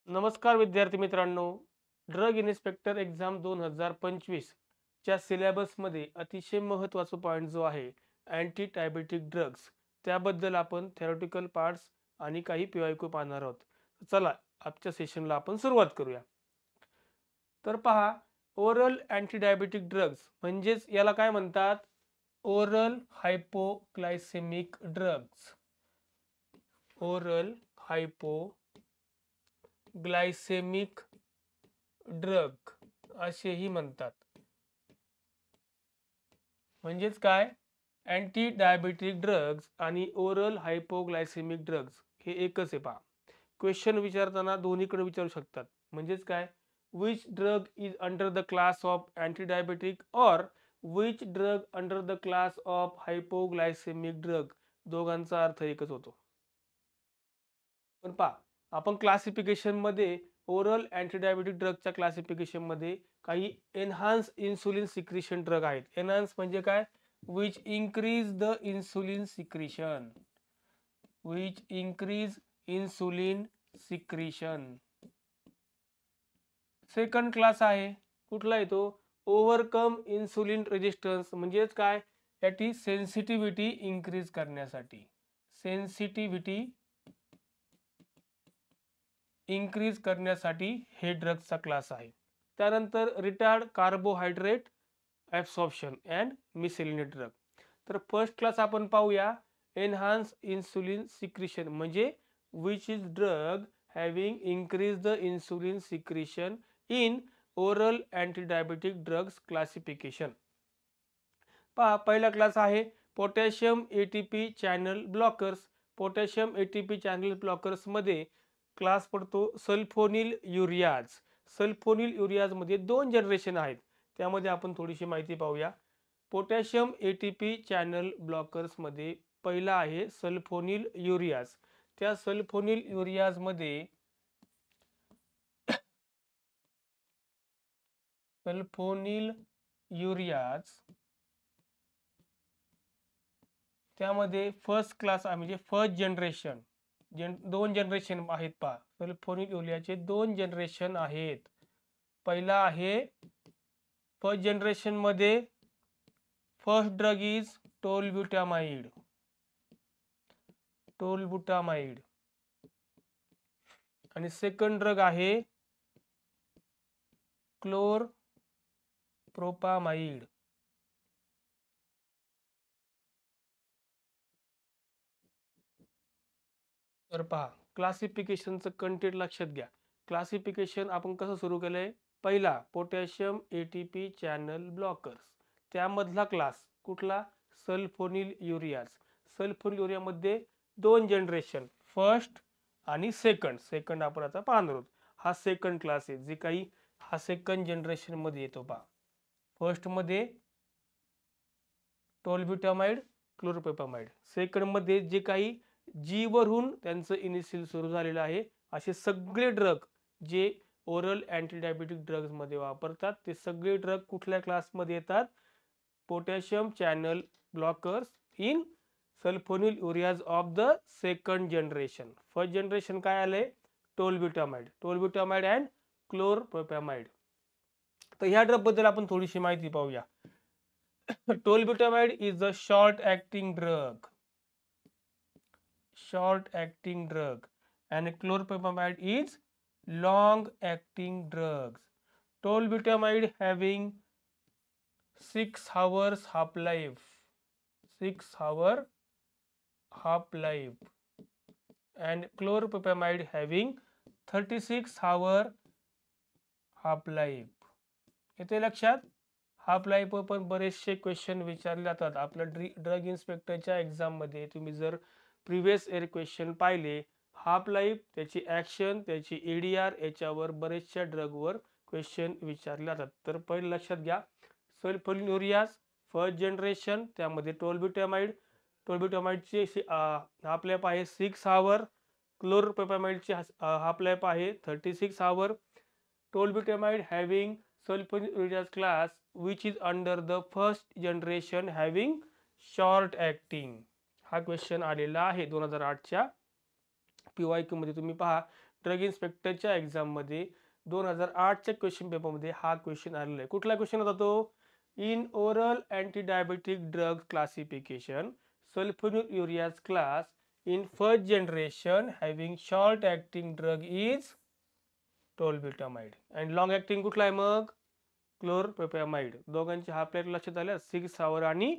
नमस्कार विद्यार्थी मित्रांनो. ड्रग इन्स्पेक्टर एक्झाम 2025 च्या सिलेबसमध्ये अतिशय महत्त्वाचा पॉईंट जो आहे अँटी डायबेटिक ड्रग्स, त्याबद्दल आपण थेरॉटिकल पार्ट्स आणि काही पीवायक्यू पाहणार आहोत. चला आजच्या सेशनला आपण सुरुवात करूया. तर पहा, ओरल अँटी डायबेटिक ड्रग्स म्हणजेच याला काय म्हणतात? Oral हायपोग्लायसेमिक drugs. Oral hypoglycemic drug असेही म्हणतात. म्हणजेच काय? अँटी डायबेटिक ड्रग्स आणि ओरल हायपोग्लायसेमिक ड्रग्स हे एकच आहे. पहा, क्वेश्चन विचारताना दोन्हीकडे विचारू शकतात. म्हणजेच काय? Which drug is under the class of anti diabetic और which drug under the class of hypoglycemic drug, दोघांचा अर्थ एकच होतो. पण पहा, आपण क्लासिफिकेशन मध्ये ओरल अँटीडायबेटिक ड्रगच्या क्लासिफिकेशन मध्ये काही एनहान्स इन्सुलिन सिक्रिशन ड्रग आहेत. एनहान्स म्हणजे काय? Which increase the insulin secretion. Which increase insulin secretion. Second class आहे. कुठला आहे तो? Overcome insulin resistance. म्हणजेच काय? याची सेन्सिटिव्हिटी इन्क्रीज करण्यासाठी. सेन्सिटिव्हिटी इन्क्रीज करण्यासाठी हे ड्रग्सचा क्लास आहे. त्यानंतर retard carbohydrate absorption and miscellaneous drug. तर फर्स्ट क्लास आपण पाहूया. एनहान्स इन्सुलिन सिक्रिशन म्हणजे which is drug having increase the insulin secretion in oral अँटीडायबेटिक drugs classification. पहा, पहिला क्लास आहे potassium ATP channel blockers. Potassium ATP channel blockers मध्ये class पडतो sulphonyl युरियाज. Sulphonyl युरियाज मध्ये दोन जनरेशन आहेत, त्यामध्ये आपण थोडीशी माहिती पाहूया. पोटॅशियम एटीपी चॅनल ब्लॉकर्स मध्ये पहिला आहे सल्फोनिल युरियाज. त्या सल्फोनिल युरियाज मध्ये सल्फोनिल युरियाज त्यामध्ये फर्स्ट क्लास आहे, म्हणजे फर्स्ट जनरेशन. दोन जनरेशन आहेत. पहा, सल्फोनिल युरियाचे दोन जनरेशन आहेत. पहिला आहे फर्स्ट जनरेशन मध्ये फर्स्ट ड्रग इज टोलब्युटामाइड. टोलब्युटामाइड. आणि सेकंड ड्रग आहे क्लोरप्रोपामाइड. तर पहा, क्लासिफिकेशनचं कंटेंट लक्षात घ्या. क्लासिफिकेशन आपण कसं सुरू केलंय? पहिला पोटॅशियम एटीपी चॅनल ब्लॉकर्स, त्यामधला क्लास कुठला? सल्फोनिल युरियाज. सल्फोनिल युरियामध्ये दोन जनरेशन, फर्स्ट आणि सेकंड. सेकंड आपण आता पाहणार आहोत. हा सेकंड क्लास आहे, जे काही हा सेकंड जनरेशन मध्ये येतो. पहा, फर्स्ट मध्ये टोलब्युटामाइड, क्लोरोप्रोपामाइड. सेकंड मध्ये जे काही जी वरून त्यांचं इनिशियल सुरू झालेलं आहे, असे सगळे ड्रग जे ओरल अँटीडायबेटिक ड्रग्स मध्ये वापरतात, ते सगळे ड्रग कुठल्या क्लासमध्ये येतात? Potassium channel blockers in sulfonylureas of the second generation. First generation काय आले? टोलब्युटामाइड. Tolbutamide and chlorpropamide. तर ह्या ड्रग बद्दल आपण थोडीशी माहिती पाहूया. Tolbutamide is a short-acting drug. Short-acting drug. And chlorpropamide is long-acting drugs. Tolbutamide having 6 hours half-life. 6 hour half-life. And chlorpropamide having 36 hour half-life. येते लक्षात? हाफ लाईफ पण बरेचसे क्वेश्चन विचारले जातात आपल्या ड्रग इन्स्पेक्टरच्या एक्झाम मध्ये. तुम्ही जर प्रिव्हियस इयर क्वेश्चन पाहिले, हाफ लाईफ, त्याची ॲक्शन, त्याची एडीआर, याच्यावर बरेचशा ड्रगवर क्वेश्चन विचारले जातात. तर पहिले लक्षात घ्या, सल्फोनिल युरियाज फर्स्ट जनरेशन, त्यामध्ये टोलब्युटामाइड. टोलब्युटामाइडची हाफ लाईफ आहे 6 आवर. क्लोरप्रोपामाइडची हाफ लाईफ आहे 36 आवर. टोलब्युटामाइड having sulfonyl urease class which is under the first generation having short acting. हा क्वेश्चन आलेला आहे 2008 च्या PYQ मध्ये. तुम्ही पहा, ड्रग इन्स्पेक्टरच्या एक्झाममध्ये 2008च्या क्वेश्चन पेपरमध्ये हा क्वेश्चन आलेला आहे. कुठला क्वेश्चन होता तो? In oral anti diabetic drug classification sulfonylureas class in first generation having short acting drug is tolbutamide and long acting कुठला आहे मग? क्लोरपेपामाइड. दोघांची हाफ लाईफ लक्षात आल्या 6 आवर आणि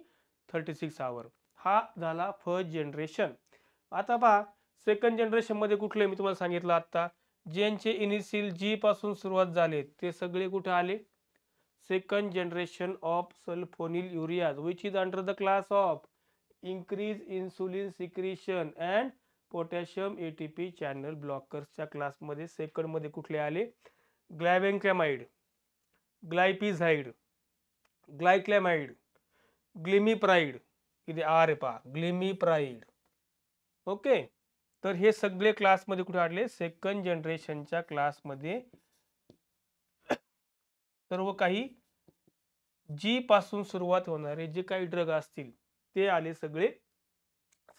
36 आवर. हा झाला फर्स्ट जनरेशन. आता पहा सेकंड जनरेशन मध्ये कुठले मी तुम्हाला सांगितलं आता, ज्यांचे इनिशियल जी पासून सुरुवात झाले ते सगळे कुठे आले? Second generation of sulfonylureas which is under the class of increase insulin secretion and potassium ATP channel blockers च्या क्लासमध्ये सेकंड मध्ये कुठले आले? ग्लायबेनक्लेमाइड, ग्लायपिझाइड, ग्लायक्लेमाइड, ग्लिमिप्राइड. इथे आर आहे पहा, ग्लिमिप्राइड. ओके, तर हे सगळे क्लासमध्ये कुठे आले? सेकंड जनरेशनच्या क्लासमध्ये. सर्व काही जी पासून सुरुवात होणारे जे काही ड्रग असतील ते आले सगळे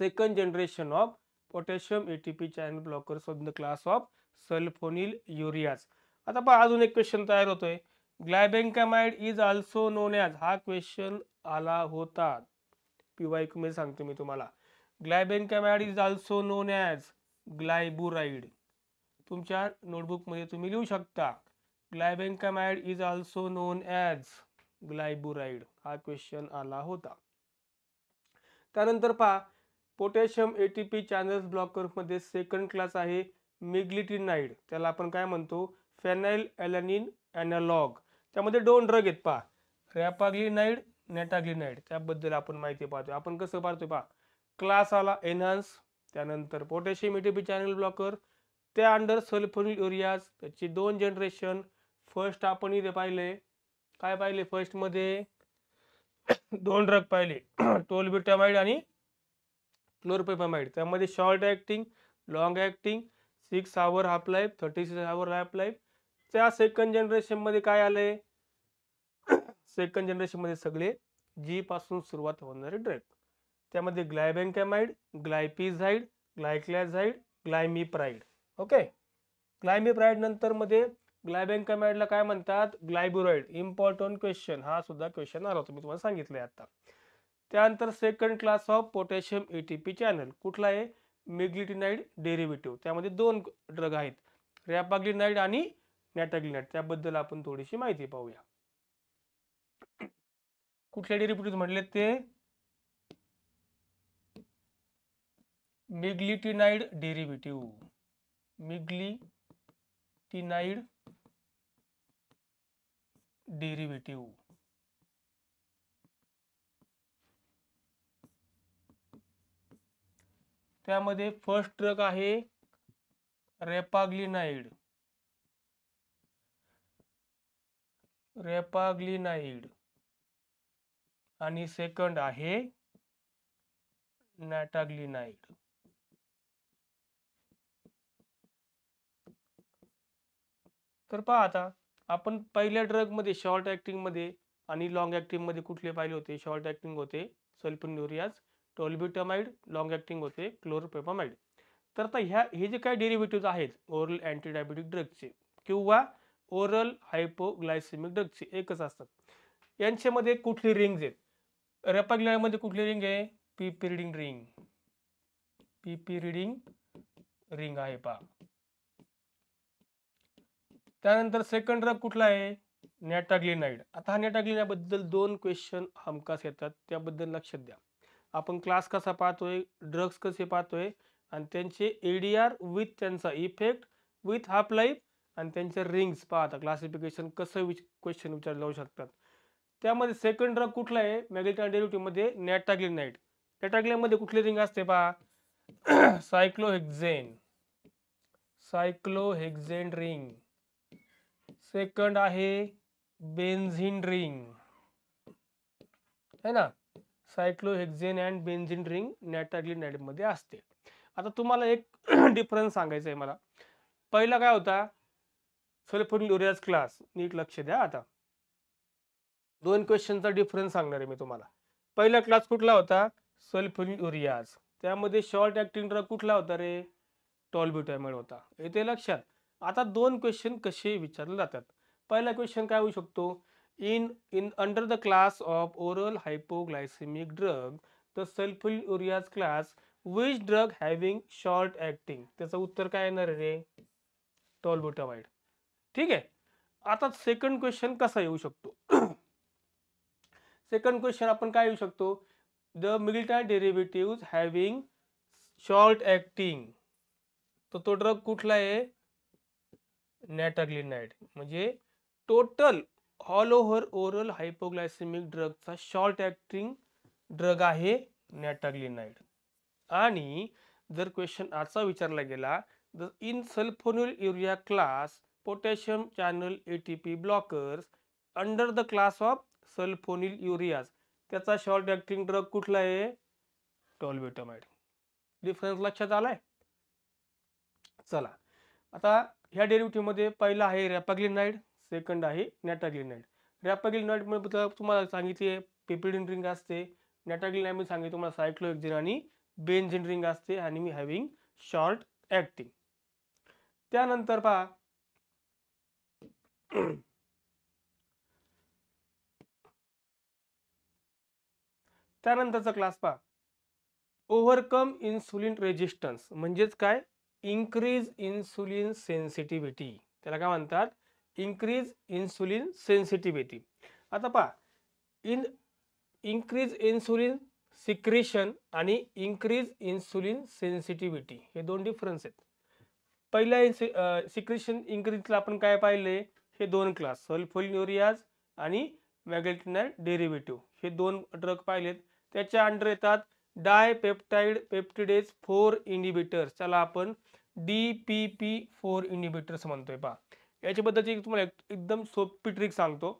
second generation of potassium ATP channel blockers of the class of sulfonylureas. आता पहा अजून एक क्वेश्चन तयार होतोय. Glibenclamide is also known as, हा क्वेश्चन आला होता PYQ मध्ये सांगतो मी तुम्हाला. Glibenclamide is also known as glyburide. तुमच्या नोटबुक मध्ये तुम्ही लिहू शकता glibenclamide is also known as glyburide. हा क्वेश्चन आला होता. त्यानंतर पहा पोटॅशियम एटीपी चॅनल्स ब्लॉकर मध्ये सेकंड क्लास आहे मिग्लिटिनाइड. त्याला आपण काय म्हणतो? Phenylalanine analog. त्यामध्ये दोन ड्रग आहेत पहा, रॅपाग्लिनाइड, नेटाग्लिनाइड. त्याबद्दल आपण माहिती पाहतोय. आपण कसं पाहतोय पहा, क्लास आला एनहान्स, त्यानंतर पोटॅशियम एटीपी चॅनल ब्लॉकर, त्या अंडर सल्फोनिलयुरियाज. त्याची दोन जनरेशन. फर्स्ट आपण इथे पाहिले, काय पाहिले फर्स्ट मध्ये? दोन ड्रग पाहिले, टोलब्युटामाइड आणि क्लोरपेपामाइड. त्यामध्ये short acting, long acting, 6 hour half life, 36 hour half life. त्या सेकंड जनरेशन मध्ये काय आले? सेकंड जनरेशन मध्ये सगळे जी पासून सुरुवात होणारे ड्रग. त्यामध्ये ग्लायबेनकामाइड, ग्लायपिझाइड, ग्लायक्लाझाइड, ग्लायमिप्राइड. ओके, ग्लायमिप्राइड नंतर मध्ये ग्लायबेनकामाइडला काय म्हणतात? ग्लायबुराइड. इम्पॉर्टंट क्वेश्चन, हा सुद्धा क्वेश्चन आला होता, मी तुम्हाला सांगितलंय आता. त्यानंतर second class of potassium ATP channel कुठला आहे? मिग्लिटिनाइड डेरिव्हेटिव्ह. त्यामध्ये दोन ड्रग आहेत, रॅपाग्लिनाइड आणि नेटाग्लिनाइड. त्याबद्दल आपण थोडीशी माहिती पाहूया. कुठले डेरिव्हेटिव्ह म्हटले ते? मिग्लिटिनाइड डेरिव्हेटिव्ह. मिग्लिटिनाइड डेरिव्हेटिव्ह. त्यामध्ये फर्स्ट ड्रग आहे रॅपाग्लिनाइड. रॅपाग्लिनाइड आणि सेकंड आहे नेटाग्लिनाइड. तर पहा आता आपण पहिल्या ड्रग मध्ये शॉर्ट ॲक्टिंग मध्ये आणि लॉंग ॲक्टिंग मध्ये कुठले पाहिले होते? शॉर्ट ॲक्टिंग होते सल्फोनिलयुरियाज, टोलब्युटामाइड. लॉंग ॲक्टिंग होते क्लोरपेपामाइड. तर आता हे जे काही डेरिव्हेटिव्ह आहेत ओरल अँटी डायबेटिक ड्रगचे किंवा ओरल हायपोग्लायसेमिक ड्रगचे एकच असतात. यांच्यामध्ये कुठली रिंग्स आहेत? रॅपाग्लिनाइड मध्ये कुठली रिंग आहे? पिपिरिडिन रिंग. पिपिरिडिन रिंग आहे पहा. त्यानंतर सेकंड ड्रग कुठला आहे? नेटाग्लिनाइड. आता हा नेटाग्लिनाइड बद्दल दोन क्वेश्चन हमखास येतात, त्याबद्दल लक्षात द्या. आपण क्लास कसा पाहतोय, ड्रग्स कसे पाहतोय आणि त्यांचे ADR विथ त्यांचा इफेक्ट विथ हाफ लाईफ आणि त्यांचे रिंग्स पाहता. क्लासिफिकेशन कसं क्वेश्चन विचारले जाऊ शकतात. त्यामध्ये सेकंड ड्रग कुठला आहे? मॅग्लिटिनाइड डेरिव्हेटिव्ह मध्ये नेटाग्लिनाइड. नेटाग्लिनाइड मध्ये कुठली रिंग असते पहा? सायक्लोहेक्झेन. सायक्लोहेक्झेन रिंग. सेकंड आहे बेन्झीन रिंग, है ना. सायक्लोहेक्झेन अँड बेन्झीन रिंग नेटाग्लिनाइड मध्ये असते. आता तुम्हाला एक डिफरन्स सांगायचा आहे मला. पहिला काय होता? सल्फोनिलयुरियाज क्लास. नीट लक्ष द्या. आता दोन क्वेश्चनचा डिफरन्स सांगणार आहे मी तुम्हाला. पहिला क्लास कुठला होता? सल्फोनिलयुरियाज. त्यामध्ये शॉर्ट ॲक्टिंग ड्रग कुठला होता रे? टॉलब्युटामाइड होता. येते लक्षात. आता दोन क्वेश्चन कसे विचारले जातात. पहिला क्वेश्चन काय होऊ शकतो, in in under the class of oral hypoglycemic drug the sulfonylureas class which drug having short acting. त्याचं उत्तर काय येणार रे, टॉलब्युटामाइड. ठीक आहे. आता सेकंड क्वेश्चन कसा येऊ शकतो सेकंड क्वेश्चन आपण काय येऊ शकतो, the military derivative having short acting. तो ड्रग कुठला आहे, नॅटाग्लिनाइड. म्हणजे total all over oral hypoglycemic ड्रगचा शॉर्ट ऍक्टिंग ड्रग आहे नॅटाग्लिनाइड. आणि जर क्वेश्चन असा विचारला गेला, the in sulfonylurea class potassium channel ATP blockers under the class of sulfonylureas, त्याचा शॉर्ट ऍक्टिंग ड्रग कुठला आहे, टॉलब्युटामाइड. डिफरन्स लक्षात आलाय. चला आता ह्या डेरिव्हेटिव्ह मध्ये पहिला आहे रॅपाग्लिनाइड, सेकंड आहे नॅटाग्लिनाइड. रॅपाग्लिनाइड मध्ये तुम्हाला सांगितले पिपिडिन रिंग असते, नॅटाग्लिनाइड मध्ये सांगितले तुम्हाला सायक्लोहेक्झिन आणि बेन्झीन रिंग असते आणि मी हॅव्हिंग शॉर्ट ऍक्टिंग. त्यानंतर पहा त्यानंतरचा क्लास पहा, ओव्हरकम इन्सुलिन रेजिस्टन्स. म्हणजेच काय, इन्क्रीज इन्सुलिन सेन्सिटिव्हिटी. त्याला काय म्हणतात, इन्क्रीज इन्सुलिन सेन्सिटिव्हिटी. आता पहा, इन्क्रीज इन्सुलिन सिक्रेशन आणि इन्क्रीज इन्सुलिन सेन्सिटिव्हिटी हे दोन डिफरन्स आहेत. पहिल्या सिक्रेशन इन्क्रीजला आपण काय पाहिले, हे दोन क्लास सल्फोनिलुरियाज आणि मॅग्नेटिनाइड डेरिव्हेटिव्ह हे दोन ड्रग पाहिलेत. त्याच्या अंडर येतात डायपेप्टाइड पेप्टिडेज 4 इनिबिटर्स, त्याला आपण DPP4 इनिबिटर्स म्हणतोय. पहा याच्याबद्दलची तुम्हाला एकदम सोपी ट्रिक सांगतो.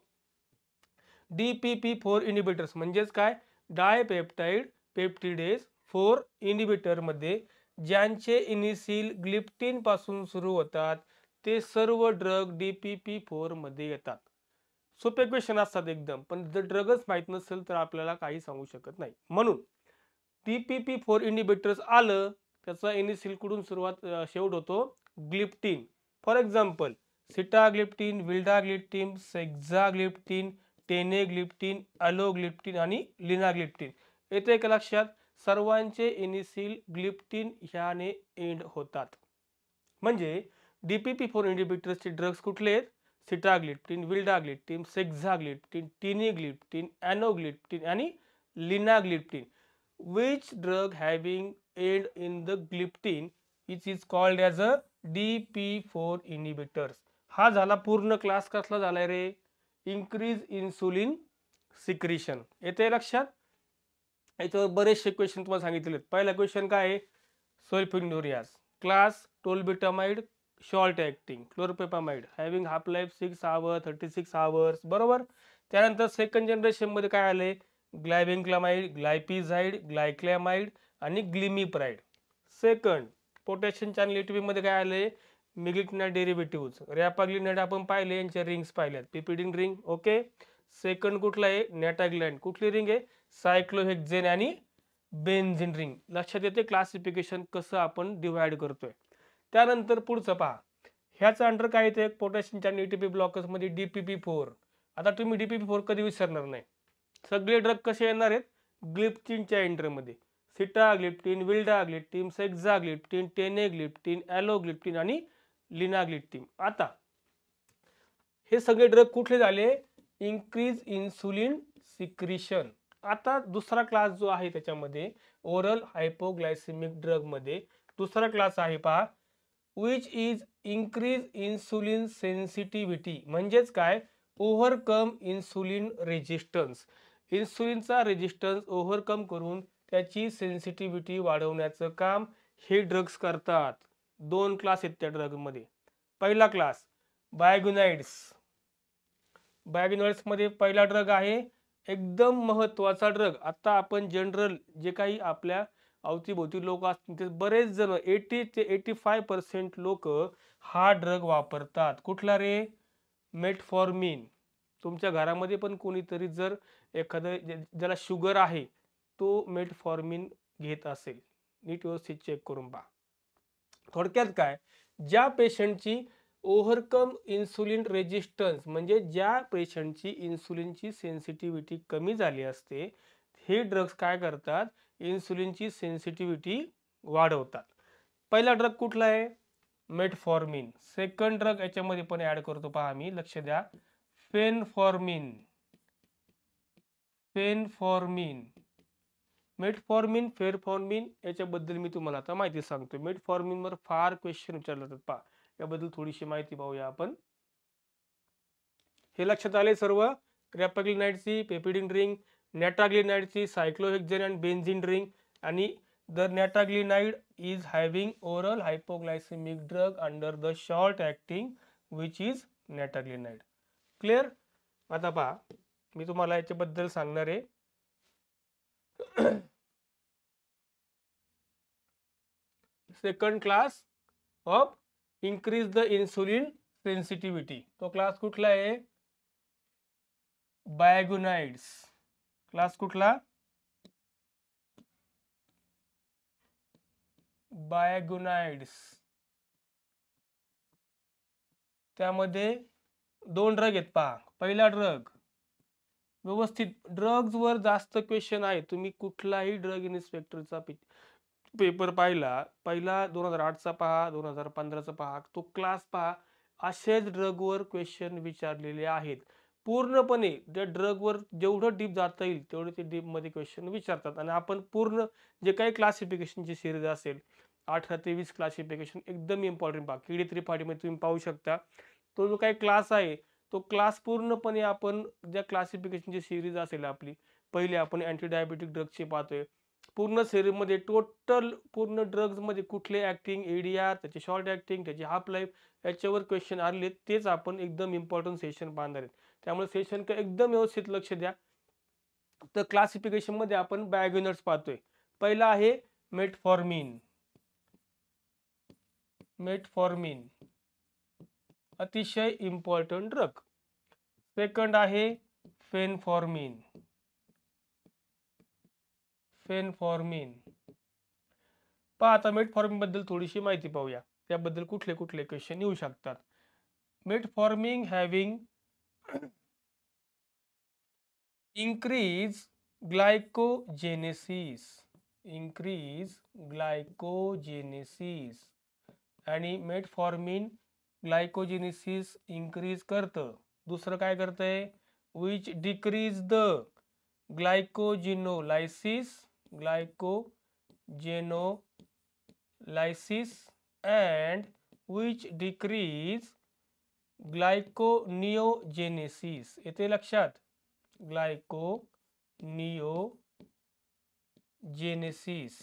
DPP4 इनिबिटर्स म्हणजेच काय, डायपेप्टाइड पेप्टिडेज 4 इनिबिटर मध्ये ज्यांचे इनिशियल ग्लिप्टिन पासून सुरू होतात ते सर्व ड्रग DPP4 मध्ये येतात. सोपे क्वेश्चन असतात एकदम, पण जर ड्रगच माहित नसेल तर आपल्याला काही सांगू शकत नाही. म्हणून DPP4 इनिबिटर्स आलं, त्याचा इनिशियल कडून सुरुवात शेवट होतो gliptin. For example sitagliptin, vildagliptin, saxagliptin, teneligliptin, alogliptin आणि लिनाग्लिप्टिन. येते का लक्षात, सर्वांचे इनिशियल ग्लिप्टिन ह्याने एंड होतात. म्हणजे DPP4 इनिबिटर्सचे ड्रग्स कुठले आहेत, sitagliptin, vildagliptin, saxagliptin, teneligliptin, alogliptin आणि linagliptin. Which drug having end in the gliptin which is called as a DP4 inhibitors. हा झाला पूर्ण क्लास. कसला झालाय रे, इन्क्रीज इन्सुलिन सिक्रेशन. येते लक्षात. याच्यावर बरेचसे क्वेश्चन तुम्हाला सांगितले. पहिला क्वेश्चन काय आहे, sulfonylureas class tolbutamide short acting, chlorpropamide having half life 6 hour 36 hours, बरोबर. त्यानंतर सेकंड जनरेशन मध्ये काय आले, ग्लायबेनक्लामाइड, ग्लायपिझाइड, ग्लायक्लॅमाइड आणि glimepiride. Second potassium channel ATP मध्ये काय आले, मॅग्नेटिनाइड डेरिव्हेटिव्हज. रॅपाग्लिनाइड आपण पाहिले, यांच्या रिंग्स पाहिल्यात, पिपिडिन रिंग. ओके. सेकंड कुठला आहे, नॅटाग्लिनाइड. कुठली रिंग आहे, सायक्लोहेक्झेन आणि बेन्झीन रिंग. लक्षात येते क्लासिफिकेशन कसं आपण डिवाइड करतोय. त्यानंतर पुढचं पहा, ह्याचा अंडर काय येते, पोटॅशियम चॅनल ATP ब्लॉकर्स मध्ये DPP4. आता तुम्ही DPP4 कधी विसरणार नाही. सगळे ड्रग कसे येणार आहेत, ग्लिप्टिनच्या एंटरमध्ये. Sitagliptin, vildagliptin, saxagliptin, teneligliptin, alogliptin आणि लिनाग्लिप्टिन. आता हे सगळे ड्रग कुठले झाले, इन्क्रीज इन्सुलिन सिक्रेशन. आता दुसरा क्लास जो आहे त्याच्यामध्ये ओरल हायपोग्लायसेमिक ड्रग मध्ये दुसरा क्लास आहे पहा, which is increase insulin sensitivity. म्हणजेच काय, ओव्हरकम इन्सुलिन रेजिस्टन्स. इन्सुलिनचा रेजिस्टन्स ओव्हरकम करून त्याची सेन्सिटिव्हिटी वाढवण्याचं काम हे ड्रग्स करतात. दोन क्लास आहेत त्या ड्रग मध्ये. पहिला क्लास बायगुनाइड्स. बायगुनाइड्स मध्ये पहिला ड्रग आहे एकदम महत्वाचा ड्रग. आता आपण जनरल जे काही आपल्या अवतीभोवती लोक असतील ते बरेच जण 80 ते 85% लोक हा ड्रग वापरतात. कुठला रे, मेटफॉर्मिन. तुमच्या घरामध्ये पण कोणीतरी जर एखादं ज्याला शुगर आहे तो मेटफॉर्मिन घेत असेल, नीट व्यवस्थित चेक करून पहा. थोडक्यात काय, ज्या पेशंटची ओव्हरकम इन्सुलिन रेजिस्टन्स म्हणजे ज्या पेशंटची इन्सुलिनची सेन्सिटिव्हिटी कमी झाली असते, हे ड्रग्स काय करतात, इन्सुलिनची सेन्सिटिव्हिटी वाढवतात. पहिला ड्रग कुठला आहे, मेटफॉर्मिन. सेकंड ड्रग याच्यामध्ये पण ऍड करतो पहा मी, लक्ष द्या, फेनफॉर्मिन. मेटफॉर्मिन, फेरफॉर्मिन याच्याबद्दल मी तुम्हाला आता माहिती सांगतो. मेटफॉर्मिनवर फार क्वेश्चन विचारले जातात पहा, याबद्दल थोडीशी माहिती पाहूया आपण. हे लक्षात आले सर्व. रॅपाग्लिनाइडची पेपिडिन ड्रिंक, नॅटाग्लिनाइडची सायक्लोहेक्झेन अँड बेन्झिन ड्रिंक, आणि the nateglinide is having oral hypoglycemic drug under the short acting which is nateglinide. Clear. आता पहा मी तुम्हाला याच्याबद्दल सांगणार आहे. Second class of increase the insulin sensitivity, तो क्लास कुठला आहे, बायगोनाइड्स. क्लास कुठला, बायगोनाइड्स. त्यामध्ये 2 ड्रग आहेत पहा. पहिला ड्रग, व्यवस्थित ड्रग्ज वर जास्त क्वेश्चन आहे. तुम्ही कुठलाही ड्रग इन्स्पेक्टरचा पेपर पाहिला, पहिला 2008चा पहा, 2015चा पहा, तो क्लास पहा, असेच ड्रगवर क्वेश्चन विचारलेले आहेत. पूर्णपणे त्या ड्रगवर जेवढं डीप जाता येईल तेवढे ते डीपमध्ये क्वेश्चन विचारतात. आणि आपण पूर्ण जे काही क्लासिफिकेशनची सिरीज असेल 18 ते 20 क्लासिफिकेशन एकदम इम्पॉर्टंट पहा. केडी त्रिपाठीमध्ये तुम्ही पाहू शकता, तो जो काही क्लास आहे तो क्लास पूर्णपणे आपण ज्या क्लासिफिकेशनची सिरीज असेल आपली, पहिले आपण अँटी डायबेटिक ड्रग्सची पाहतोय, पूर्ण सिरीजमध्ये टोटल पूर्ण ड्रग्जमध्ये कुठले ॲक्टिंग, एडीआर, त्याचे शॉर्ट ॲक्टिंग, त्याची हाफ लाईफ, याच्यावर क्वेश्चन आले, तेच आपण एकदम इम्पॉर्टंट सेशन पाहणार आहेत. त्यामुळे सेशन का एकदम व्यवस्थित लक्ष द्या. तर क्लासिफिकेशनमध्ये आपण बायगोनर्स पाहतोय. पहिला आहे मेटफॉर्मिन. अतिशय इम्पॉर्टंट ड्रग. सेकंड आहे फेनफॉर्मिन. पहा आता मेटफॉर्मिन बद्दल थोडीशी माहिती पाहूया, त्याबद्दल कुठले कुठले क्वेश्चन येऊ शकतात. मेटफॉर्मिन हॅव्हिंग increase glycogenesis आणि मेटफॉर्मिन ग्लायकोजेनेसिस इंक्रीज करतं. दुसरं काय करतंय, which decrease the glycogenolysis and which decrease gluconeogenesis. येते लक्षात, ग्लायकोनिओजेनेसिस.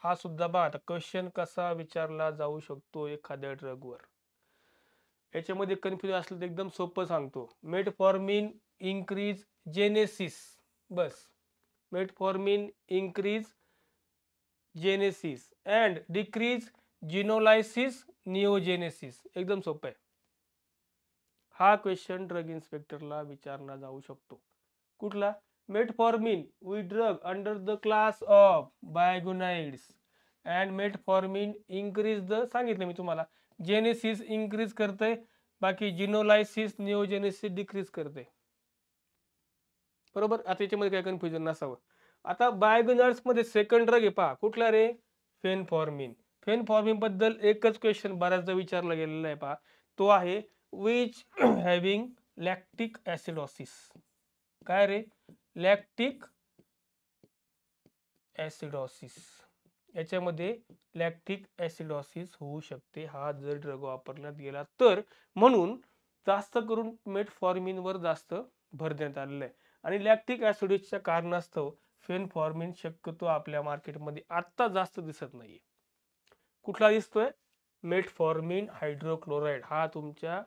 हा सुद्धा बघा आता क्वेश्चन कसा विचारला जाऊ शकतो एखाद्या ड्रगवर. याच्यामध्ये कन्फ्युजन असलं तर एकदम सोपं सांगतो. मेटफॉर्मिन इंक्रीज जेनेसिस, बस, metformin increase genesis and decrease genolysis neogenesis. एकदम सोपं आहे. हा क्वेश्चन ड्रग इन्स्पेक्टरला विचारला जाऊ शकतो. कुठला, metformin we drug under the class of biguanides and metformin increase the, सांगितलं मी तुम्हाला, जेनेसिस इंक्रीज करते, बाकी जिनोलायसिस निओजेनेसिस डिक्रीज करते. बरोबर. आता याच्यामध्ये काय कन्फ्युजन नसावं. आता बायगोनाइड्स मध्ये सेकंड ड्रग आहे पहा, कुठला रे, फेनफॉर्मिन. फेनफॉर्मिन बद्दल एकच क्वेश्चन बऱ्याचदा विचारला गेलेला आहे पहा, तो आहे विच हॅव्हिंग लॅक्टिक ऍसिडोसिस. काय रे, लॅक्टिक ऍसिडोसिस. याच्यामध्ये लॅक्टिक ऍसिडोसिस होऊ शकते हा जर ड्रग वापरण्यात गेला तर. म्हणून जास्त करून मेटफॉर्मिन वर जास्त भर देण्यात आलेला आहे. आणि लॅक्टिक ऍसिडोसिसच्या कारणास्तव फेनफॉर्मिन शक्यतो आपल्या मार्केटमध्ये आता जास्त दिसत नाहीये. कुठला दिसतोय, मेटफॉर्मिन हायड्रोक्लोराइड. हा तुमच्या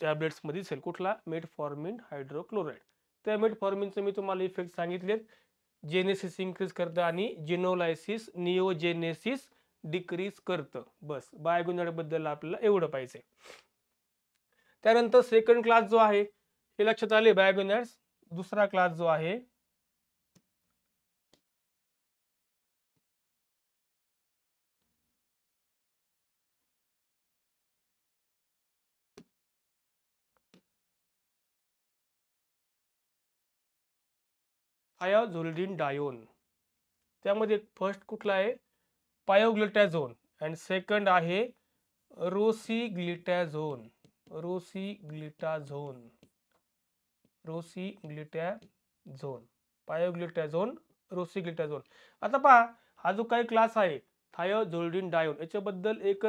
टॅबलेट्स मध्ये दिसेल. कुठला, मेटफॉर्मिन हायड्रोक्लोराइड. त्या मेटफॉर्मिनचे मी तुम्हाला इफेक्ट सांगितले. जेनेसिस इंक्रीज करतं आणि जिनोलायसिस निओजेनेसिस डिक्रीज करतं. बस, बायगोनाइड बद्दल आपल्याला एवढं पाहिजे. त्यानंतर सेकंड क्लास जो आहे हे लक्षात आले, बायगोनाइड्स. दुसरा क्लास जो आहे थायाझोलिडिन त्यामध्ये फर्स्ट कुठला आहे पायोग्लुटाझोन अँड सेकंड आहे रोसिग्लिटाझोन रोसिग्लिटाझोन रोसिग्लिटाझोन पायोग्लुटाझोन रोसिग्लिटाझोन. आता पहा हा जो काही क्लास आहे थायोझोलिडिन याच्याबद्दल एक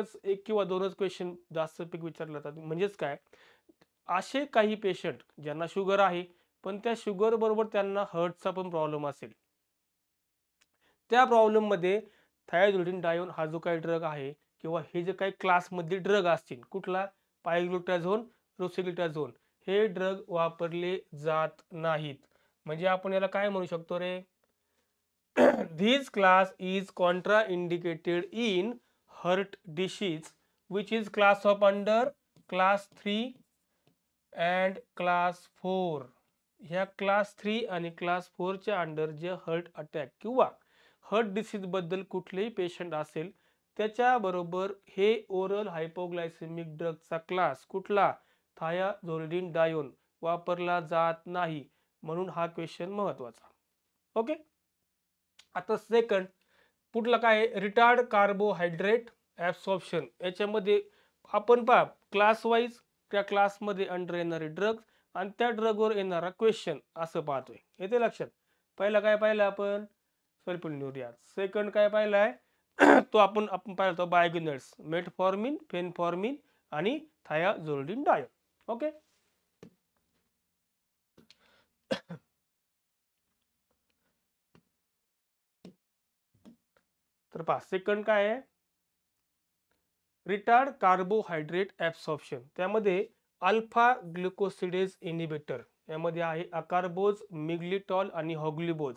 किंवा दोनच क्वेश्चन जास्त पैकी विचारले जातात. म्हणजेच काय असे काही पेशंट ज्यांना शुगर आहे पण त्या शुगर बरोबर त्यांना हार्टचा पण प्रॉब्लेम असेल, त्या प्रॉब्लेम मध्ये थायोझोलिडिन हा जो काही ड्रग आहे किंवा हे जे काही क्लासमधले ड्रग असतील कुठला पायोग्लुटाझोन रोसिग्लिटाझोन हे ड्रग वापरले जात नाहीत. म्हणजे आपण याला काय म्हणू शकतो रे this class is contraindicated in heart disease which is class of under class 3 and class 4. ह्या क्लास 3 आणि क्लास 4 च्या अंडर जे हार्ट अटॅक किंवा हार्ट डिसीज बद्दल कुठलेही पेशंट असेल त्याच्याबरोबर हे ओरल हायपोग्लायसेमिक ड्रगचा क्लास कुठला थायाझोलिडिन वापरला जात नाही. म्हणून हा क्वेश्चन महत्वाचा. ओके. आता सेकंड पुढला काय रिटार्ड कार्बोहायड्रेट ॲब्सॉर्प्शन. याच्यामध्ये आपण पहा क्लास वाईज त्या क्लासमध्ये अंडर येणारे ड्रग्ज आणि त्या ड्रगवर येणारा क्वेश्चन असं पाहतोय. येते लक्षात. पहिला काय पाहिलं आपण सल्फोनिलुरिया. सेकंड काय पाहिलं आहे तो आपण पाहिला होता बायगुनर्स मेटफॉर्मिन फेनफॉर्मिन आणि थायाझोलिडिन ओके. तर पहा सेकंड काय आहे रिटार्ड कार्बोहायड्रेट ॲब्सॉर्प्शन. त्यामध्ये अल्फा ग्लुकोसिडेज इनिबिटर यामध्ये आहे अकार्बोज मिग्लिटॉल आणि हॉग्लिबोज.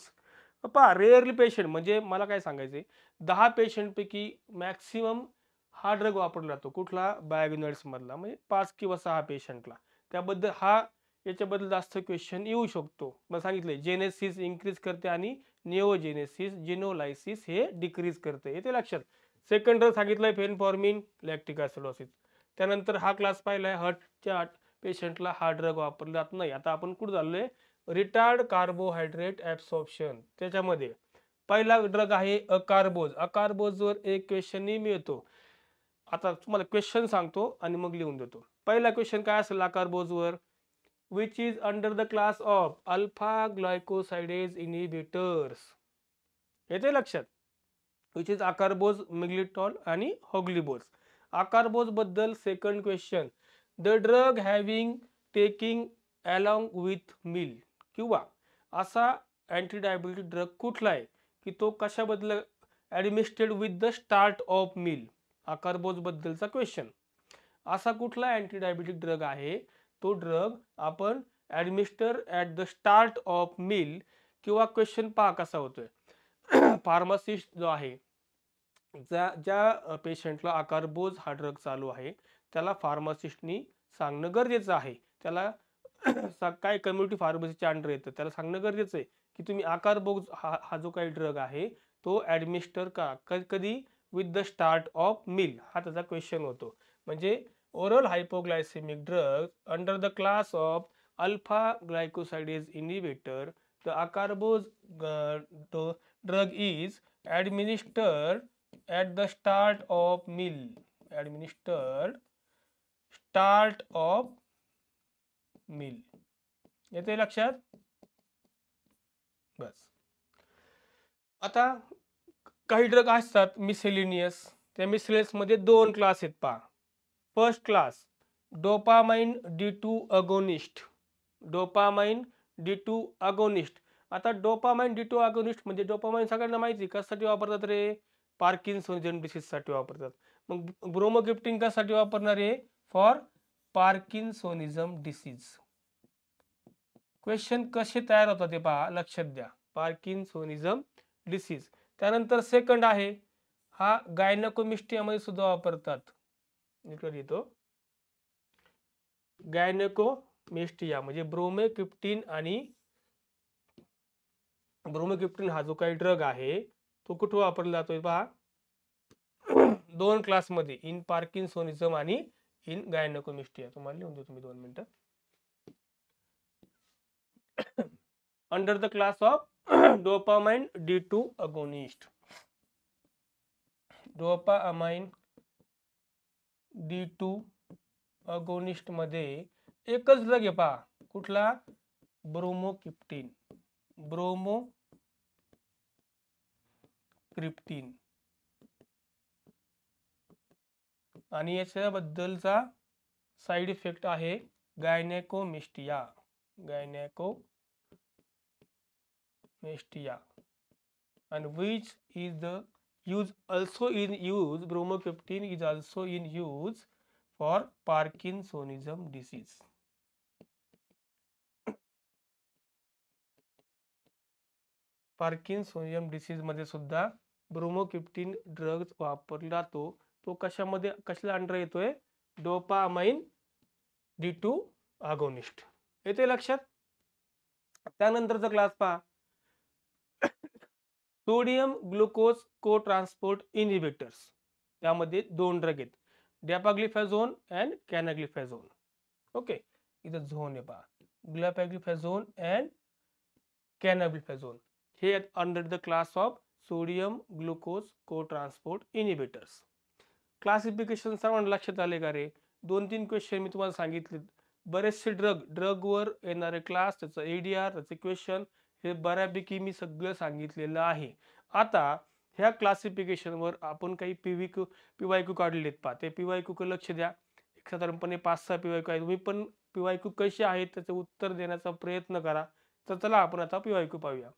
पहा रेअरली पेशंट म्हणजे मला काय सांगायचे 10 पेशंट पैकी मॅक्सिमम हा ड्रग वापरला जातो कुठला बायोगिनर्स मधला म्हणजे 5 किंवा 6 पेशंटला. त्याबद्दल याच्याबद्दल जास्त क्वेश्चन येऊ शकतो. मला सांगितले जेनेसिस इन्क्रीज करते आणि निओजेनेसिस जिनोलायसिस हे डिक्रीज करते. येते लक्षात. सेकंड ड्रग सांगितलंय फेनफॉर्मिन लॅक्टिक ॲसिडोसिस. त्यानंतर हा क्लास पाहिलाय हार्टच्या पेशंटला हा ड्रग वापरला जात नाही. आता आपण कुठे चाललोय रिटार्ड कार्बोहायड्रेट ॲब्सॉर्प्शन. त्याच्यामध्ये पहिला ड्रग आहे अकार्बोज. अकार्बोजवर एक क्वेश्चन नेहमी येतो. आता तुम्हाला क्वेश्चन सांगतो आणि मग लिहून देतो. पहिला क्वेश्चन काय असेल अकार्बोजवर which is under the class of alpha glycosidase inhibitors. येते लक्षात. which is अकार्बोज मिग्लिटॉल आणि हॉग्लिबोज. अकार्बोज बद्दल second question the drug having taking along with meal किंवा असा अँटीडायबिटिक ड्रग कुठला आहे की तो कशाबद्दल administered with the start of meal. Acarbose बद्दलचा क्वेश्चन. असा कुठला अँटीडायबिटिक ड्रग आहे तो ड्रग आपण administer at the start of mill किंवा क्वेश्चन पहा कसा होतोय फार्मासिस्ट जो आहे ज्या पेशंटला अकार्बोज हा ड्रग चालू आहे त्याला फार्मासिस्टनी सांगणं गरजेचं आहे. त्याला काय कम्युनिटी फार्मसीच्या अंडर येतं त्याला सांगणं गरजेचं आहे की तुम्ही अकार्बोज हा जो काही ड्रग आहे तो ॲडमिनिस्टर कधी with the start of mill हा त्याचा क्वेश्चन होतो. म्हणजे oral hypoglycemic drug under the class of alpha glycosidase inhibitor, the acarbose drug is administered at the start of meal. Administered start of meal. येते लक्षात. बस. आता काही drug असतात miscellaneous. त्या मिसेलिनियस मध्ये दोन क्लास आहेत पहा. First class dopamine D2 agonist. Dopamine D2 agonist. आता डोपामाइन D2 अगोनिस्ट म्हणजे डोपामाइन सगळ्यांना माहिती कशासाठी वापरतात रे पार्किन्सोनिझम डिसीज साठी वापरतात. मग ब्रोमोगिफ्टिन कशासाठी वापरणार आहे फॉर पार्किन्सोनिझम डिसीज. क्वेश्चन कसे तयार होतात ते पहा लक्षात द्या. पार्किन्सोनिझम डिसीज. त्यानंतर सेकंड आहे हा गायनेकोमिस्टिया मध्ये सुद्धा वापरतात. येतो गायनेकोमिस्टिया म्हणजे ब्रोमोगिफ्टिन आणि ब्रोमोगिफ्टिन हा जो काही ड्रग आहे तो कुठे वापरला जातोय पहा दोन क्लास मध्ये इन पार्किन्सोनिझम आणि इन गायनेकोमिस्टिया. तुम्हाला लिहून देतो मी 2 मिनिटं. Under the class of dopamine D2 agonist. Dopamine D2 agonist मध्ये एकच ड्रग आहे पहा, कुठला? ब्रोमोक्रिप्टिन. ब्रोमोक्रिप्टिन. आणि याच्याबद्दलचा साइड इफेक्ट आहे gynaecomastia. and which is the use also in use bromocriptine is also in use for Parkinsonism disease. Parkinsonism disease मध्ये सुद्धा bromocriptine drugs वापरला जातो. तो कशामध्ये, कशाला अंडर येतोय? Dopamine D2 agonist. येते लक्षात? त्यानंतरचा क्लास पहा, सोडियम ग्लुकोज को ट्रान्सपोर्ट इनहिबिटर्स. त्यामध्ये दोन ड्रग आहेत, डॅपाग्लिफॅझोन अँड कॅनाग्लिफॅझोन. ओके, इथं झोन आहे पहा, ग्लॅपाग्लिफॅझोन अँड कॅनाग्लिफॅझोन. हे under the class of sodium glucose को ट्रान्सपोर्ट इनहिबिटर्स. क्लासिफिकेशन सर्वांना लक्षात आले का रे? 2-3 क्वेश्चन मी तुम्हाला सांगितले. बरेचसे ड्रगवर येणारे क्लास, त्याचं एडीआर, त्याचे क्वेश्चन हे बऱ्यापैकी मी सगळं सांगितलेलं आहे. आता ह्या क्लासिफिकेशनवर आपण काही PYQ काढलेत पहा. ते PYQ लक्ष द्या. एक साधारणपणे 5-6 PYQ आहेत. तुम्ही पण PYQ कसे आहेत त्याचं उत्तर देण्याचा प्रयत्न करा. तर चला आपण आता PYQ पाहूया.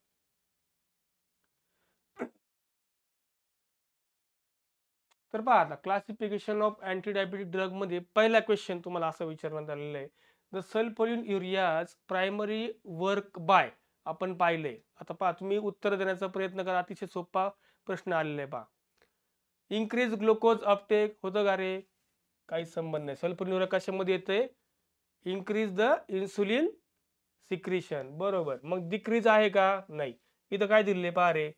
तर पहा आता, classification of anti diabetic drug मध्ये पहिला क्वेश्चन तुम्हाला असं विचारण्यात आलेलं आहे, the sulfonylureas primary work by. आपण पाहिले. आता पहा, तुम्ही उत्तर देण्याचा प्रयत्न करा. अतिशय सोपा प्रश्न आलेला आहे पहा. इन्क्रीज ग्लुकोज अपटेक होतं का रे? काही संबंध नाही. सल्फोनिल युरिया कशामध्ये येते? Increase the insulin secretion. बरोबर. मग डिक्रीज आहे का? नाही. इथं काय दिले पहा रे,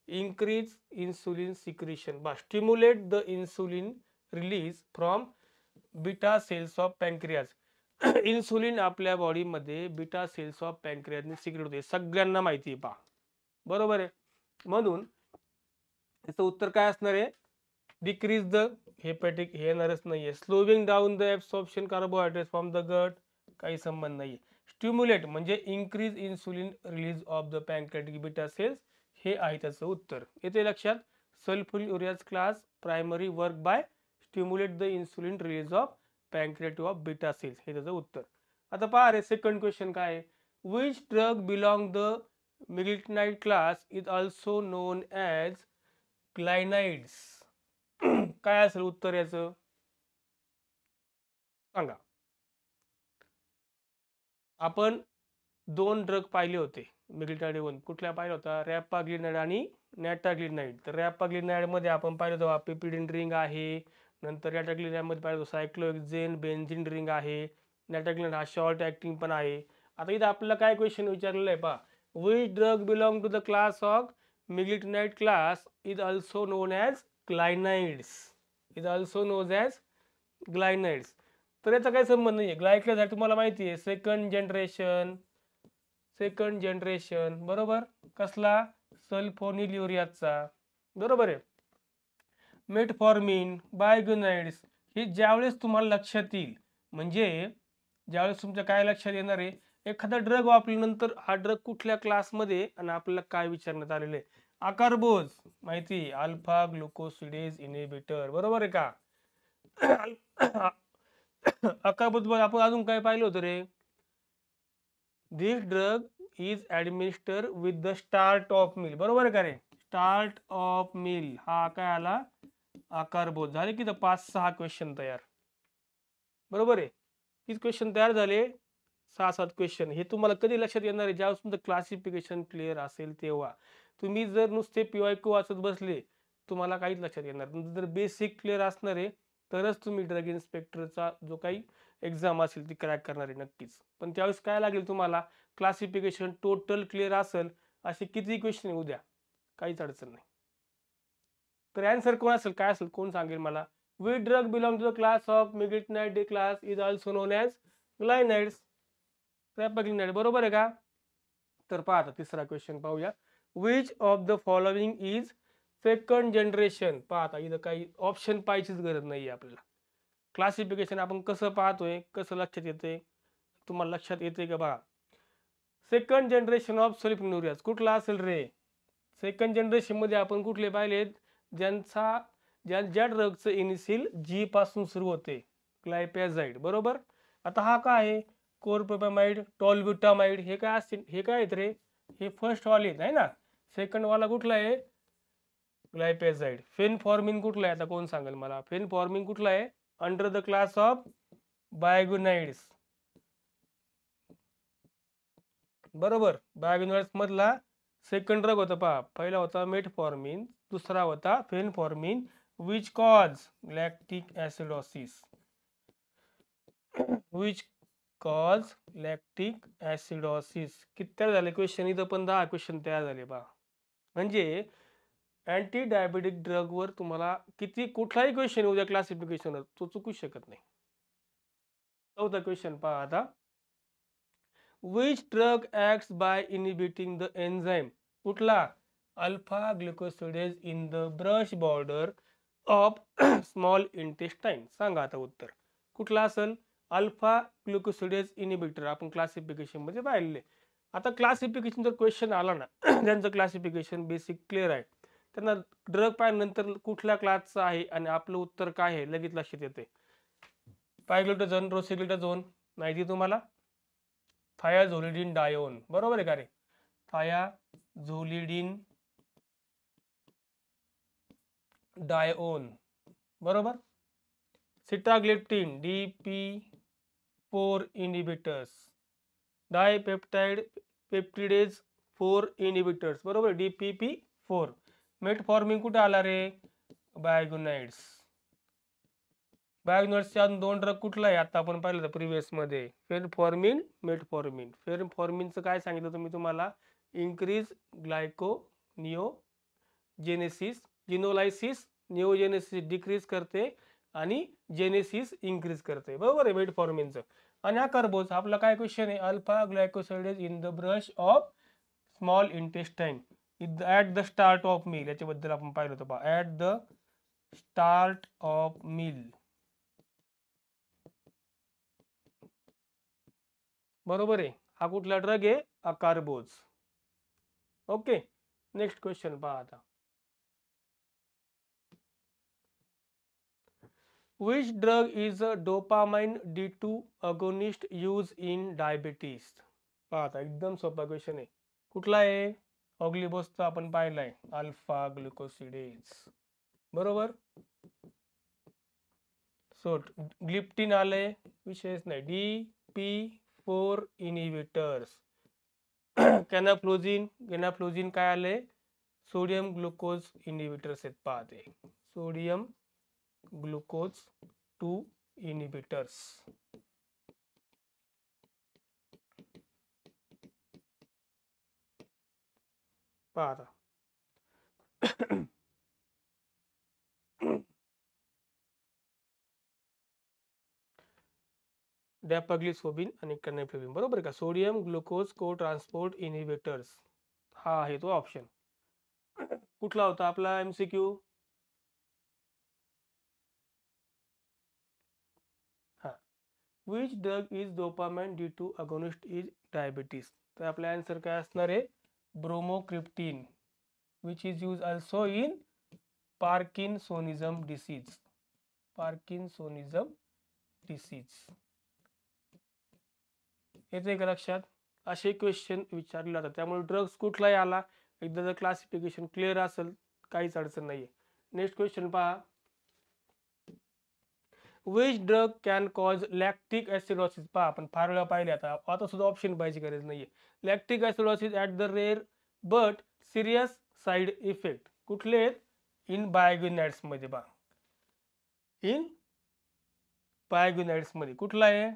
increase insulin secretion by stimulate the insulin release from beta cells of pancreas. Insulin आपल्या बॉडी मध्ये बीटा सेल्स ऑफ पॅनक्रियास ने सिक्रेट होते, सगळ्यांना माहिती आहे पहा. बरोबर आहे. म्हणून याचं उत्तर काय असणार आहे? Decrease the hepatic. हे येणारच नाहीये. Slowing down the absorption carbohydrate from the gut. काही संबंध नाहीये. स्टिम्युलेट म्हणजे increase insulin release of the pancreatic beta cells. हे आहे त्याचं उत्तर. येते लक्षात? Sulfonylureas class primary work by stimulate the insulin release of pancreatic of beta cells. हे त्याचं उत्तर. आता पहा रे, सेकंड क्वेश्चन काय आहे? Which drug belong the meglitinide class is also known as glinides. काय असेल उत्तर याचं? सांगा. आपण 2 ड्रग पाहिले होते मिलिटनाइड. कुठल्या पाहिलं होता? रॅपाग्लिनाइड आणि नॅटाग्लिनाइड. तर रॅपाग्लिनाइड मध्ये आपण पाहिलं होतं पेपिडिन रिंग आहे. नंतर नॅटाग्लिनाइड मध्ये पाहिलं होतं सायक्लोहेक्झेन बेन्झीन रिंग आहे. नॅटाग्लिनाइड हा शॉर्ट ऍक्टिंग पण आहे. आता इथं आपल्याला काय क्वेश्चन विचारलेलं आहे पहा, which drug belong to the class of meglitinide class is also known as glinides. तर याचा काही संबंध नाही. ग्लायकोलाइड तुम्हाला माहिती आहे, सेकंड जनरेशन. बरोबर. कसला? सल्फोनिल युरियाचा. बरोबर आहे. मेटफॉर्मिन, बायगोनाइड्स हे ज्यावेळेस तुम्हाला लक्षात येईल, म्हणजे ज्यावेळेस तुमच्या काय लक्षात येणार आहे, एखादा ड्रग वापरल्यानंतर हा ड्रग कुठल्या क्लासमध्ये आणि आपल्याला काय विचारण्यात आलेलं आहे. अकार्बोज माहिती, अल्फा ग्लुकोसिडेज इनहिबिटर. बरोबर आहे का? अकार्बोज आपण अजून काय पाहिलं होतं रे? This drug is administer with the start of meal. बरोबर आहे का रे? स्टार्ट ऑफ मिल हा काय आला? अकार्बोज. झाले की 5-6 क्वेश्चन तयार. बरोबर आहे. किती क्वेश्चन तयार झाले? 6-7 क्वेश्चन. हे तुम्हाला कधी लक्षात येणार आहे? ज्यावेळेस तुमचं क्लासिफिकेशन क्लिअर असेल तेव्हा. तुम्ही जर नुसते PYQ वाचत बसले, तुम्हाला काहीच लक्षात येणार. जर बेसिक क्लिअर असणार आहे तरच तुम्ही ड्रग इन्स्पेक्टरचा जो काही एक्झाम असेल ती क्रॅक करणार आहे नक्कीच. पण त्यावेळेस काय लागेल तुम्हाला? क्लासिफिकेशन टोटल क्लिअर असेल. असे किती क्वेश्चन येऊ द्या, काहीच अडचण नाही. तर आन्सर कोण असेल, काय असेल, कोण सांगेल मला? Which drug belong to the class of meglitinide class is also known as glinides. Repaglinide. बरोबर आहे का? तर पहा आता तिसरा क्वेश्चन पाहूया. Which of the following is second generation. पहा आता इथं काही ऑप्शन पाहायचीच गरज नाही आपल्याला. क्लासिफिकेशन आपण कसं पाहतोय, कसं लक्षात येते, तुम्हाला लक्षात येते का बघा. सेकंड जनरेशन ऑफ सल्फोन्युरियाज कुठला असेल रे? सेकंड जनरेशन मध्ये आपण कुठले पाहिलेत? ज्या ड्रगचं इनिशियल जी पासून सुरू होते, ग्लायपॅझाइड, बरोबर. आता हा काय आहे? कोरप्रोपॅमाइड, टॉलब्युटामाइड, हे काय असतील? हे काय आहेत रे? हे फर्स्ट वाले आहे ना. सेकंड वाला कुठला आहे? ग्लायपॅझाइड. फेनफॉर्मिन कुठला आहे? आता कोण सांगेल मला? फेनफॉर्मिन कुठला आहे? अंडर द क्लास ऑफ बायगोनाइड्स, बरोबर. बायगोनाइड्स मधला सेकंड ड्रग होता पहा. पहिला होता मेटफॉर्मिन, दुसरा होता phenformin, which cause lactic acidosis. Which cause lactic acidosis. किती तयार झाले क्वेश्चन? इथं पण 10 क्वेश्चन तयार झाले पहा. म्हणजे अँटी डायबेटिक ड्रग वर तुम्हाला किती कुठलाही क्वेश्चन उद्या क्लासिफिकेशन तो चुकू शकत नाही. चौथा क्वेश्चन पहा आता. Which drug acts by inhibiting the enzyme. कुठला? Alpha glucosidase in the brush border of small intestine. सांगा आता उत्तर कुठला असेल? Alpha glucosidase inhibitor. आपण क्लासिफिकेशन मध्ये पाहिलेले. आता क्लासिफिकेशन जर क्वेश्चन आला ना, त्यांचं क्लासिफिकेशन बेसिक क्लिअर आहे, त्यांना ड्रग पाहिल्यानंतर कुठल्या क्लासचा आहे आणि आपलं उत्तर काय आहे लगेच लक्षात येते. पायग्लुटाझोन, रोसिग्लुटाझोन माहिती तुम्हाला? थायाझोलिडिन डायोन, बरोबर आहे का रे? थायाझोलिडिन डायोन, बरोबर. Sitagliptin, DP4 inhibitors. Dipeptide peptidase 4 inhibitors, बरोबर, DPP4. मेटफॉर्मिन कुठे आला रे? बायगोनाइड्स. बायगोनाइड्सचे अजून 2 ड्रग कुठला आहे? आता आपण पाहिलं होतं प्रिव्हियस मध्ये, फेनफॉर्मिन, मेटफॉर्मिन. फेनफॉर्मिनचं काय सांगितलं तुम्ही तुम्हाला? इन्क्रीज ग्लायकोनिओजेनेसिस, जिनोलायसिस, निओजेनेसिस डिक्रीज करते आणि जेनेसिस इन्क्रीज करते, बरोबर आहे मेटफॉर्मिनचं. आणि हा कर्बोज आपला काय क्वेश्चन आहे? Alpha glycosidase in the brush of small intestine at the start of meal. याच्याबद्दल आपण पाहिलं होतं पहा. At the start of meal, बरोबर आहे. हा कुठला ड्रग आहे? अकार्बोज. ओके, नेक्स्ट क्वेश्चन पहा आता. Which drug is a dopamine D2 agonist used in diabetes? पहा आता एकदम सोपा क्वेश्चन आहे. कुठला आहे? ऑग्लिबोसचा आपण पाहिलाय, अल्फा ग्लुकोसिडेज, बरोबर. सो ग्लिप्टिन आले, विशेष नाही. DP4 inhibitors. कॅनाफ्लोजिन काय आले? सोडियम ग्लुकोज इनिबिटर्स आहेत पाहते. Sodium glucose 2 inhibitors. पहा आता. डॅपाग्लिसोबिन आणि कॅनाफ्लोजिन, बरोबर का? Sodium glucose cotransport inhibitors हा आहे तो ऑप्शन. कुठला होता आपला MCQ? हा, which drug is dopamine D2 agonist is diabetes. तर आपला आन्सर काय असणार आहे? Bromocriptine, which is use also in Parkinsonism disease. Parkinsonism disease येते का लक्षात? असे क्वेश्चन विचारले जातात. त्यामुळे ड्रग्स कुठलाही आला, एकदा जर क्लासिफिकेशन क्लिअर असेल काहीच अडचण नाहीये. नेक्स्ट क्वेश्चन पहा. Which drug can cause lactic acidosis. पहा आपण फार वेळा पाहिले, आता सुद्धा ऑप्शन पाहिजे गरज नाहीये. Lactic acidosis at the rare but serious side effect कुठले आहेत? इन बायगोनाइड्स मध्ये पहा. इन बायगोनाइड्स मध्ये कुठला आहे?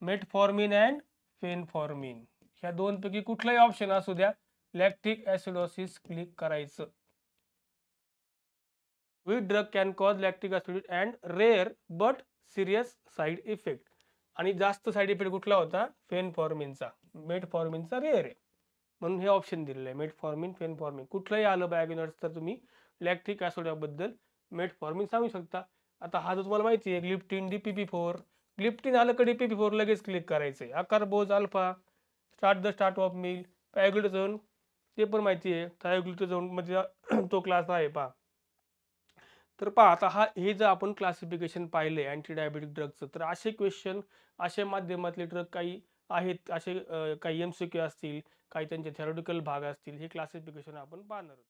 Metformin and phenformin. ह्या दोन पैकी कुठलाही ऑप्शन असू द्या, लॅक्टिक ऍसिडोसिस क्लिक करायचं. Which drug can cause lactic acidosis and rare but serious side effect. आणि जास्त साइड इफेक्ट कुठला होता? फेनफॉर्मिनचा. मेटफॉर्मिनचा रेअर आहे. म्हणून हे ऑप्शन दिलेलं आहे मेटफॉर्मिन, फेनफॉर्मिन. कुठलंही आलं बायोगेनॉट्स तर तुम्ही लॅक्टिक ॲसिड याबद्दल मेटफॉर्मिन सांगू शकता. आता हा जो तुम्हाला माहिती आहे ग्लिप्टिन, DPP-4. ग्लिप्टिन आलं का DPP-4 लगेच क्लिक करायचं आहे. अकार्बोज अल्फा, स्टार्ट ऑफ मील, पॅग्लिटोझोन ते पण माहिती आहे. थायोग्लुटाझोन म्हणजे तो क्लास आहे पहा. तर पहा आता हे जर आपण क्लासिफिकेशन पाहिलंय अँटी डायबेटिक ड्रगचं, तर असे क्वेश्चन अशा माध्यमातले ड्रग काही आहेत, असे काही MCQ असतील, काही त्यांचे थेरॉटिकल भाग असतील, हे क्लासिफिकेशन आपण पाहणार आहोत.